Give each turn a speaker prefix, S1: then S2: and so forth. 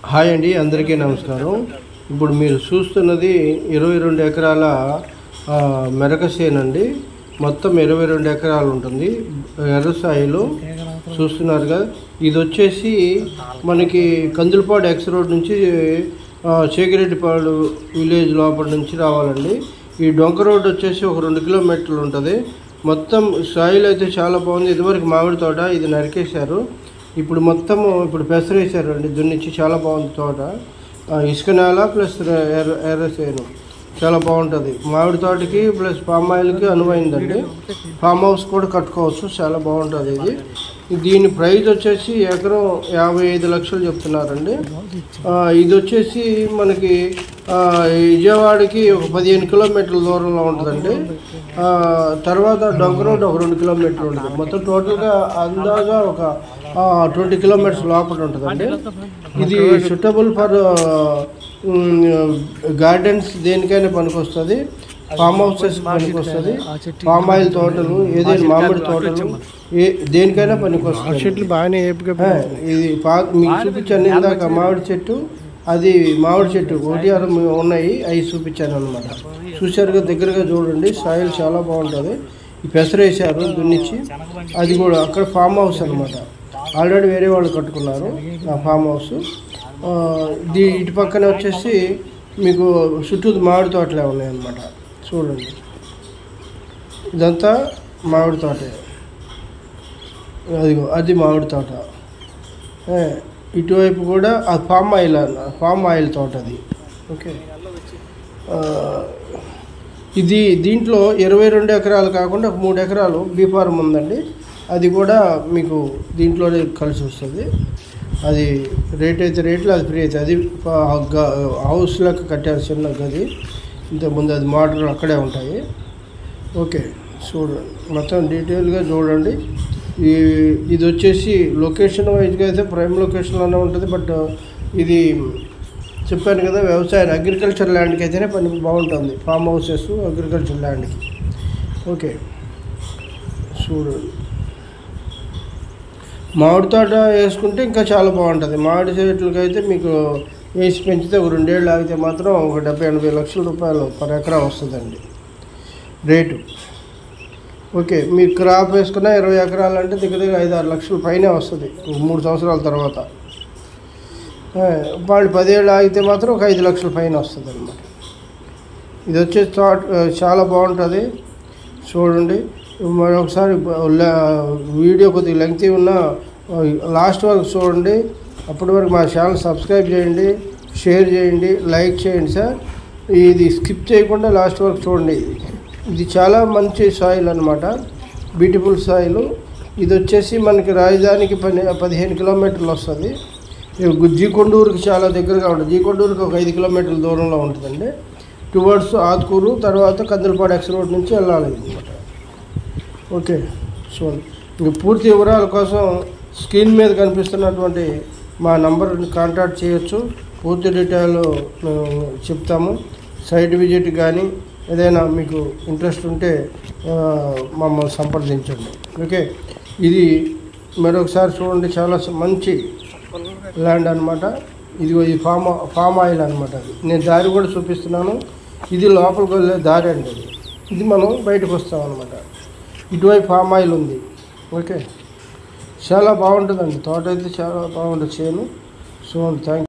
S1: Hi అండి, అందరికీ నమస్కారం. ఇప్పుడు మీరు చూస్తున్నది 22 ఎకరాల మెరక చేను అండి. మొత్తం 22 ఎకరాలు ఉంటుంది. ఎర్రసాయిలో చూస్తున్నారుగా. ఇది వచ్చేసి మనకి కందులపాడు ఎక్స్ రోడ్ నుంచి చేకిరెడ్డిపాడు విలేజ్ లోపల నుంచి రావాలండి. ఈ డొంక రోడ్ వచ్చేసి ఒక 2 కిలోమీటర్లు ఉంటుంది. మొత్తం సాయిల్ అయితే చాలా బాగుంది. ఇదివరకు మామిడి తోట, ఇది నరికేశారు. ఇప్పుడు ఇప్పుడు పెసరేసారు అండి, దున్నిచ్చి. చాలా బాగుంది తోట. ఇసుక నేల ప్లస్ ఎర్రసేను చాలా బాగుంటుంది. మామిడి తోటకి ప్లస్ పామ్ ఆయిల్కి అనువైందండి. ఫామ్ హౌస్ కూడా కట్టుకోవచ్చు, చాలా బాగుంటుంది ఇది. దీని ప్రైస్ వచ్చేసి ఎకరం 55 లక్షలు చెప్తున్నారండి. ఇది వచ్చేసి మనకి విజయవాడకి ఒక 15 కిలోమీటర్ల దూరంలో ఉంటుందండి. తర్వాత డొంక రోడ్ ఒక 2 కిలోమీటర్లు ఉంటుంది. మొత్తం టోటల్గా అందాగా ఒక 20 కిలోమీటర్స్ లోపల ఉంటుందండి. ఇది సూటబుల్ ఫర్ గార్డెన్స్, దేనికైనా పనికొస్తుంది. ఫామ్ హౌసెస్ పనికొస్తుంది. పామ్ ఆయిల్ తోటలు, ఏదైనా మామిడి తోటలు, దేనికైనా పనికొస్తుంది. చెట్లు బాగానే ఇది మీకు చూపించాను ఇందాక. మామిడి చెట్టు, అది మామిడి చెట్టు 1 ఉన్నాయి, అవి చూపించాను అనమాట. చూసారుగా, దగ్గరగా చూడండి. సాయిల్ చాలా బాగుంటుంది. ఈ పెసరేసారు దున్నిచ్చి. అది కూడా అక్కడ ఫామ్ హౌస్ అనమాట. ఆల్రెడీ వేరే వాళ్ళు కట్టుకున్నారు ఆ ఫామ్ హౌస్. ఇటు పక్కన వచ్చేసి మీకు చుట్టూ మామిడి తోటలే ఉన్నాయన్నమాట. చూడండి, ఇదంతా మామిడి తోటే. అది మామిడి తోట. ఇటువైపు కూడా అది ఫామ్ ఆయిల్ తోట అది. ఓకే, ఇది దీంట్లో 22 ఎకరాలు కాకుండా 3 ఎకరాలు బీ ఫార్మ్ ఉందండి. అది కూడా మీకు దీంట్లోనే కలిసి వస్తుంది. అది రేట్ అయితే రేట్లు, అది ఫ్రీ అయితే అది. హౌస్ లెక్క కట్టారు, చిన్న గది. ఇంతకుముందు అది మోటార్ అక్కడే ఉంటాయి. ఓకే, చూడండి, మొత్తం డీటెయిల్గా చూడండి. ఇది వచ్చేసి లొకేషన్ వైజ్గా అయితే ప్రైమ్ లొకేషన్లోనే ఉంటుంది. బట్ ఇది చెప్పాను కదా, వ్యవసాయం అగ్రికల్చర్ ల్యాండ్కి అయితేనే పని బాగుంటుంది. ఫామ్ హౌసెస్ అగ్రికల్చర్ ల్యాండ్కి. ఓకే, చూడండి. మామిడి తోట వేసుకుంటే ఇంకా చాలా బాగుంటుంది. మామిడి చెట్లకి అయితే మీకు వేసి పెంచితే ఒక 2 ఏళ్ళు ఆగితే మాత్రం ఒక 70-80 లక్షల రూపాయలు పర్ ఎకరా వస్తుందండి రేటు. ఓకే, మీరు క్రాప్ వేసుకున్న 20 ఎకరాలు అంటే దగ్గర 5-6 లక్షల పైనే వస్తుంది 3 సంవత్సరాల తర్వాత. వాళ్ళు 10 ఏళ్ళు ఆగితే మాత్రం ఒక 5 లక్షల పైన వస్తుంది అన్నమాట. ఇది వచ్చేసి తోట చాలా బాగుంటుంది. చూడండి, మరొకసారి వీడియో కొద్దిగా లెంగ్తీ ఉన్న లాస్ట్ వరకు చూడండి. అప్పటి వరకు మా ఛానల్ సబ్స్క్రైబ్ చేయండి, షేర్ చేయండి, లైక్ చేయండి సార్. ఇది స్కిప్ చేయకుండా లాస్ట్ వరకు చూడండి. ఇది చాలా మంచి సాయిల్ అనమాట, బ్యూటిఫుల్ సాయిల్. ఇది వచ్చేసి మనకి రాజధానికి 15 కిలోమీటర్లు వస్తుంది. జీకొండూరుకి చాలా దగ్గరగా ఉంటుంది. జీకొండూరుకి ఒక 5 కిలోమీటర్ల దూరంలో ఉంటుందండి. టువర్డ్స్ ఆత్కూరు, తర్వాత కందులపాడు ఎక్స్ రోడ్ నుంచి వెళ్ళాలి అనమాట. ఓకే, చూడండి. ఇంక పూర్తి వివరాల కోసం స్క్రీన్ మీద కనిపిస్తున్నటువంటి మా నంబర్ని కాంటాక్ట్ చేయొచ్చు. పూర్తి డీటెయిల్ చెప్తాము. సైట్ విజిట్ కానీ ఏదైనా మీకు ఇంట్రెస్ట్ ఉంటే మమ్మల్ని సంప్రదించండి. ఓకే, ఇది మరొకసారి చూడండి, చాలా మంచి ల్యాండ్ అనమాట. ఇది ఫామ్ ఆయిల్ అనమాట. అది నేను దారి కూడా చూపిస్తున్నాను. ఇది లోపలికి వెళ్ళే దారి అండి. ఇది మనం బయటకు వస్తాం అనమాట. ఇటువైపు ఫామ్ ఆయిల్ ఉంది. ఓకే, చాలా బాగుంటుందండి తోట అయితే, చాలా బాగుంటుంది చేను. So thank